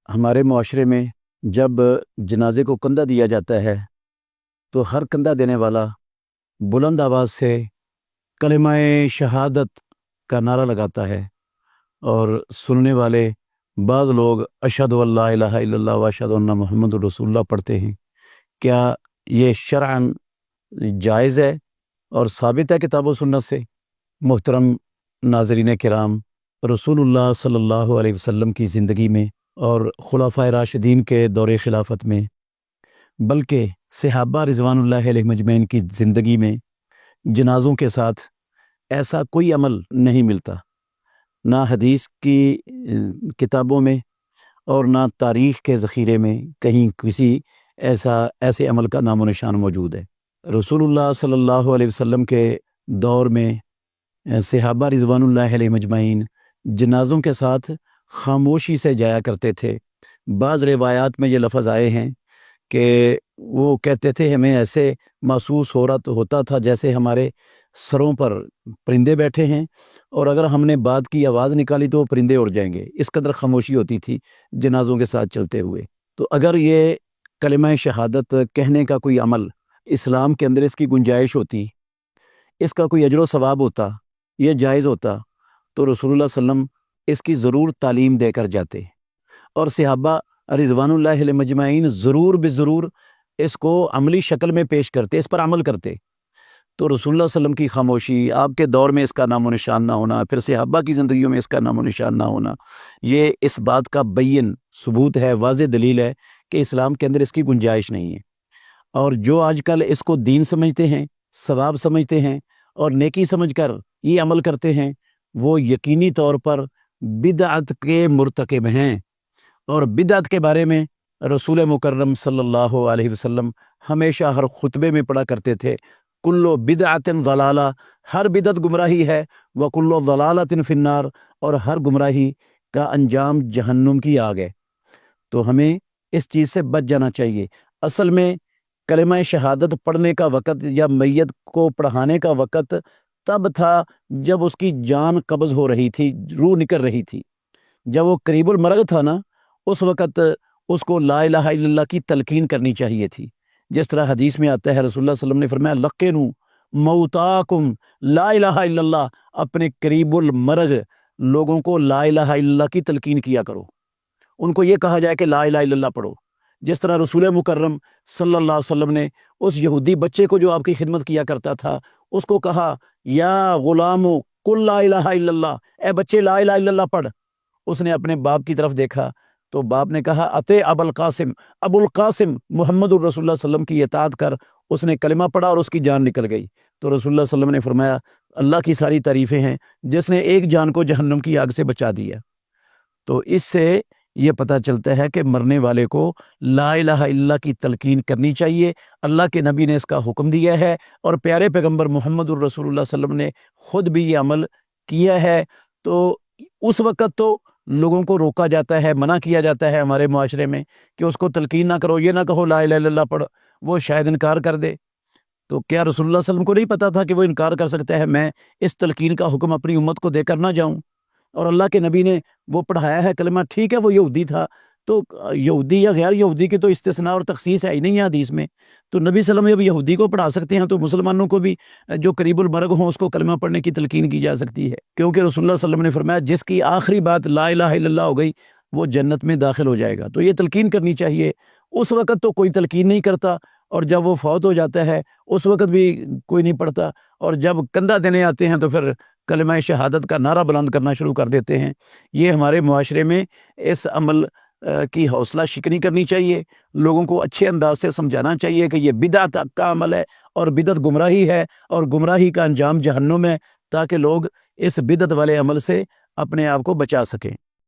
ہمارے معاشرے میں جب جنازے کو کندھا دیا جاتا ہے تو ہر کندھا دینے والا بلند آواز سے کلمہ شہادت کا نعرہ لگاتا ہے، اور سننے والے بعض لوگ اشہد ان لا الہ الا اللہ و اشہد ان محمد رسول اللہ پڑھتے ہیں۔ کیا یہ شرعاً جائز ہے اور ثابت ہے کتاب و سنت سے؟ محترم ناظرین کرام، رسول اللہ صلی اللہ علیہ وسلم کی زندگی میں اور خلفائے راشدین کے دور خلافت میں، بلکہ صحابہ رضوان اللہ علیہ مجمعین کی زندگی میں جنازوں کے ساتھ ایسا کوئی عمل نہیں ملتا، نہ حدیث کی کتابوں میں اور نہ تاریخ کے ذخیرے میں کہیں کسی ایسے عمل کا نام و نشان موجود ہے۔ رسول اللہ صلی اللہ علیہ وسلم کے دور میں صحابہ رضوان اللہ علیہ مجمعین جنازوں کے ساتھ خاموشی سے جایا کرتے تھے۔ بعض روایات میں یہ لفظ آئے ہیں کہ وہ کہتے تھے ہمیں ایسے محسوس ہوتا تھا جیسے ہمارے سروں پر پرندے بیٹھے ہیں، اور اگر ہم نے بات کی آواز نکالی تو وہ پرندے اڑ جائیں گے، اس قدر خاموشی ہوتی تھی جنازوں کے ساتھ چلتے ہوئے۔ تو اگر یہ کلمہ شہادت کہنے کا کوئی عمل اسلام کے اندر اس کی گنجائش ہوتی، اس کا کوئی اجر و ثواب ہوتا، یہ جائز ہوتا، تو رسول اللہ صلی اللہ علیہ وسلم اس کی ضرور تعلیم دے کر جاتے، اور صحابہ رضوان اللہ علیہ مجمعین ضرور بضرور اس کو عملی شکل میں پیش کرتے، اس پر عمل کرتے۔ تو رسول اللہ صلی اللہ علیہ وسلم کی خاموشی، آپ کے دور میں اس کا نام و نشان نہ ہونا، پھر صحابہ کی زندگیوں میں اس کا نام و نشان نہ ہونا، یہ اس بات کا بین ثبوت ہے، واضح دلیل ہے کہ اسلام کے اندر اس کی گنجائش نہیں ہے۔ اور جو آج کل اس کو دین سمجھتے ہیں، ثواب سمجھتے ہیں اور نیکی سمجھ کر یہ عمل کرتے ہیں، وہ یقینی طور پر بدعت کے مرتکب ہیں۔ اور بدعت کے بارے میں رسول مکرم صلی اللہ علیہ وسلم ہمیشہ ہر خطبے میں پڑھا کرتے تھے، کلو بدعت ضلالہ، ہر بدعت گمراہی ہے، وکلو ضلالۃ فی النار، اور ہر گمراہی کا انجام جہنم کی آگ ہے۔ تو ہمیں اس چیز سے بچ جانا چاہیے۔ اصل میں کلمہ شہادت پڑھنے کا وقت یا میت کو پڑھانے کا وقت تب تھا جب اس کی جان قبض ہو رہی تھی، روح نکل رہی تھی، جب وہ قریب المرگ تھا نا، اس وقت اس کو لا الہ الا اللہ کی تلقین کرنی چاہیے تھی۔ جس طرح حدیث میں آتا ہے، رسول اللہ صلی اللہ علیہ وسلم نے فرمایا لقنوا موتاکم لا الہ الا اللہ، اپنے قریب المرگ لوگوں کو لا الہ الا اللہ کی تلقین کیا کرو، ان کو یہ کہا جائے کہ لا الہ الا اللہ پڑھو۔ جس طرح رسول مکرم صلی اللہ علیہ وسلم نے اس یہودی بچے کو جو آپ کی خدمت کیا کرتا تھا، اس کو کہا یا غلام قل لا الہ الا اللہ، اے بچے لا الہ الا اللہ پڑھ۔ اس نے اپنے باپ کی طرف دیکھا تو باپ نے کہا اتے ابو القاسم، ابو القاسم محمد الرسول اللہ صلی اللہ علیہ وسلم کی اطاعت کر۔ اس نے کلمہ پڑھا اور اس کی جان نکل گئی۔ تو رسول اللہ صلی اللہ علیہ وسلم نے فرمایا اللہ کی ساری تعریفیں ہیں جس نے ایک جان کو جہنم کی آگ سے بچا دیا۔ تو اس سے یہ پتہ چلتا ہے کہ مرنے والے کو لا الہ الا اللہ کی تلقین کرنی چاہیے۔ اللہ کے نبی نے اس کا حکم دیا ہے، اور پیارے پیغمبر محمد الرسول اللہ صلی اللہ علیہ وسلم نے خود بھی یہ عمل کیا ہے۔ تو اس وقت تو لوگوں کو روکا جاتا ہے، منع کیا جاتا ہے ہمارے معاشرے میں کہ اس کو تلقین نہ کرو، یہ نہ کہو لا الہ الا اللہ پڑھ، وہ شاید انکار کر دے۔ تو کیا رسول اللہ صلی اللہ علیہ وسلم کو نہیں پتا تھا کہ وہ انکار کر سکتا ہے؟ میں اس تلقین کا حکم اپنی امت کو دے کر نہ جاؤں؟ اور اللہ کے نبی نے وہ پڑھایا ہے کلمہ، ٹھیک ہے وہ یہودی تھا، تو یہودی یا غیر یہودی کی تو استثناء اور تخصیص ہے ہی نہیں ہے حدیث میں۔ تو نبی صلی اللہ علیہ وسلم جب یہودی کو پڑھا سکتے ہیں تو مسلمانوں کو بھی جو قریب المرگ ہوں اس کو کلمہ پڑھنے کی تلقین کی جا سکتی ہے، کیونکہ رسول اللہ صلی اللہ علیہ وسلم نے فرمایا جس کی آخری بات لا الہ الا اللہ ہو گئی وہ جنت میں داخل ہو جائے گا۔ تو یہ تلقین کرنی چاہیے۔ اس وقت تو کوئی تلقین نہیں کرتا، اور جب وہ فوت ہو جاتا ہے اس وقت بھی کوئی نہیں پڑھتا، اور جب کندھا دینے آتے ہیں تو پھر کلمہ شہادت کا نعرہ بلند کرنا شروع کر دیتے ہیں۔ یہ ہمارے معاشرے میں اس عمل کی حوصلہ شکنی کرنی چاہیے، لوگوں کو اچھے انداز سے سمجھانا چاہیے کہ یہ بدعت کا عمل ہے، اور بدعت گمراہی ہے، اور گمراہی کا انجام جہنم ہے، تاکہ لوگ اس بدعت والے عمل سے اپنے آپ کو بچا سکیں۔